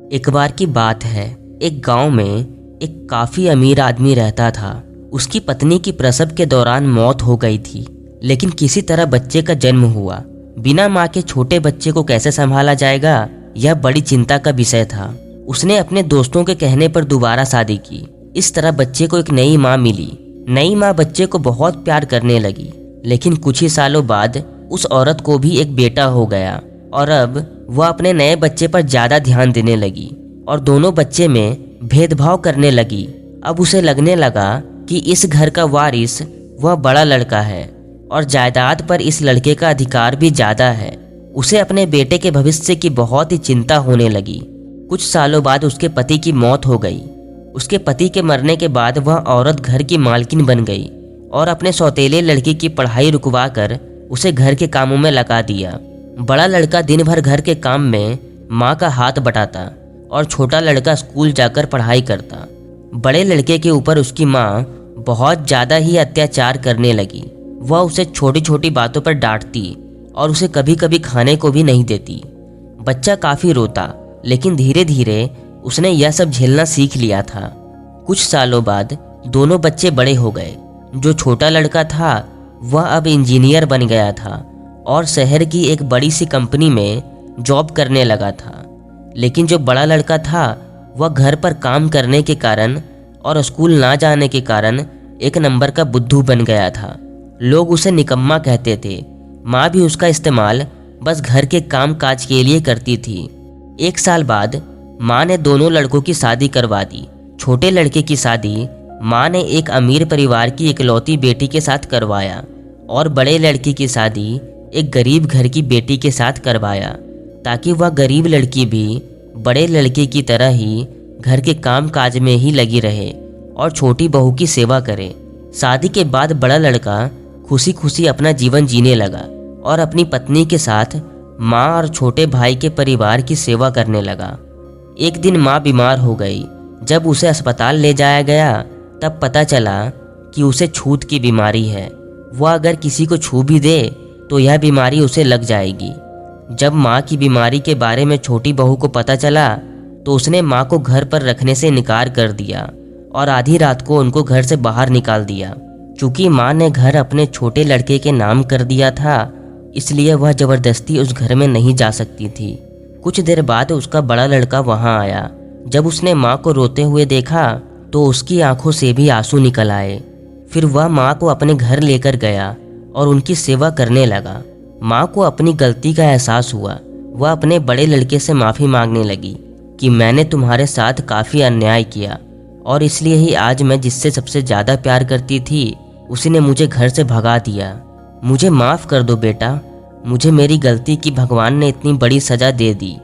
एक बार की बात है, एक गांव में एक काफी अमीर आदमी रहता था। उसकी पत्नी की प्रसव के दौरान मौत हो गई थी, लेकिन किसी तरह बच्चे का जन्म हुआ। बिना माँ के छोटे बच्चे को कैसे संभाला जाएगा, यह बड़ी चिंता का विषय था। उसने अपने दोस्तों के कहने पर दोबारा शादी की। इस तरह बच्चे को एक नई माँ मिली। नई माँ बच्चे को बहुत प्यार करने लगी, लेकिन कुछ ही सालों बाद उस औरत को भी एक बेटा हो गया और अब वह अपने नए बच्चे पर ज़्यादा ध्यान देने लगी और दोनों बच्चे में भेदभाव करने लगी। अब उसे लगने लगा कि इस घर का वारिस वह बड़ा लड़का है और जायदाद पर इस लड़के का अधिकार भी ज़्यादा है। उसे अपने बेटे के भविष्य की बहुत ही चिंता होने लगी। कुछ सालों बाद उसके पति की मौत हो गई। उसके पति के मरने के बाद वह औरत घर की मालकिन बन गई और अपने सौतेले लड़के की पढ़ाई रुकवा कर उसे घर के कामों में लगा दिया। बड़ा लड़का दिन भर घर के काम में माँ का हाथ बटाता और छोटा लड़का स्कूल जाकर पढ़ाई करता। बड़े लड़के के ऊपर उसकी माँ बहुत ज़्यादा ही अत्याचार करने लगी। वह उसे छोटी छोटी बातों पर डांटती और उसे कभी कभी खाने को भी नहीं देती। बच्चा काफ़ी रोता, लेकिन धीरे धीरे उसने यह सब झेलना सीख लिया था। कुछ सालों बाद दोनों बच्चे बड़े हो गए। जो छोटा लड़का था वह अब इंजीनियर बन गया था और शहर की एक बड़ी सी कंपनी में जॉब करने लगा था। लेकिन जो बड़ा लड़का था वह घर पर काम करने के कारण और स्कूल ना जाने के कारण एक नंबर का बुद्धू बन गया था। लोग उसे निकम्मा कहते थे। माँ भी उसका इस्तेमाल बस घर के काम काज के लिए करती थी। एक साल बाद माँ ने दोनों लड़कों की शादी करवा दी। छोटे लड़के की शादी माँ ने एक अमीर परिवार की इकलौती बेटी के साथ करवाया और बड़े लड़के की शादी एक गरीब घर की बेटी के साथ करवाया, ताकि वह गरीब लड़की भी बड़े लड़के की तरह ही घर के काम काज में ही लगी रहे और छोटी बहू की सेवा करे। शादी के बाद बड़ा लड़का खुशी खुशी अपना जीवन जीने लगा और अपनी पत्नी के साथ माँ और छोटे भाई के परिवार की सेवा करने लगा। एक दिन माँ बीमार हो गई। जब उसे अस्पताल ले जाया गया तब पता चला कि उसे छूत की बीमारी है। वह अगर किसी को छू भी दे तो यह बीमारी उसे लग जाएगी। जब माँ की बीमारी के बारे में छोटी बहू को पता चला तो उसने माँ को घर पर रखने से इनकार कर दिया और आधी रात को उनको घर से बाहर निकाल दिया। चूँकि माँ ने घर अपने छोटे लड़के के नाम कर दिया था, इसलिए वह ज़बरदस्ती उस घर में नहीं जा सकती थी। कुछ देर बाद उसका बड़ा लड़का वहाँ आया। जब उसने माँ को रोते हुए देखा तो उसकी आंखों से भी आंसू निकल आए। फिर वह माँ को अपने घर लेकर गया और उनकी सेवा करने लगा। माँ को अपनी गलती का एहसास हुआ। वह अपने बड़े लड़के से माफ़ी मांगने लगी कि मैंने तुम्हारे साथ काफ़ी अन्याय किया और इसलिए ही आज मैं जिससे सबसे ज़्यादा प्यार करती थी उसी ने मुझे घर से भगा दिया। मुझे माफ़ कर दो बेटा, मुझे मेरी गलती की भगवान ने इतनी बड़ी सज़ा दे दी।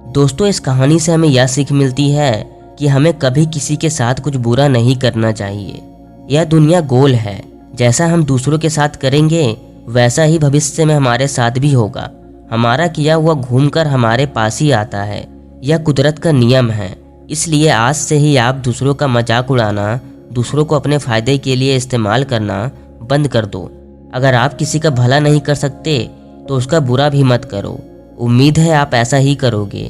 दोस्तों, इस कहानी से हमें यह सीख मिलती है कि हमें कभी किसी के साथ कुछ बुरा नहीं करना चाहिए। यह दुनिया गोल है, जैसा हम दूसरों के साथ करेंगे वैसा ही भविष्य में हमारे साथ भी होगा। हमारा किया हुआ घूमकर हमारे पास ही आता है। यह कुदरत का नियम है। इसलिए आज से ही आप दूसरों का मजाक उड़ाना, दूसरों को अपने फ़ायदे के लिए इस्तेमाल करना बंद कर दो। अगर आप किसी का भला नहीं कर सकते तो उसका बुरा भी मत करो। उम्मीद है आप ऐसा ही करोगे।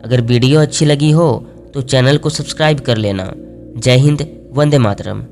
अगर वीडियो अच्छी लगी हो तो चैनल को सब्सक्राइब कर लेना। जय हिंद, वंदे मातरम।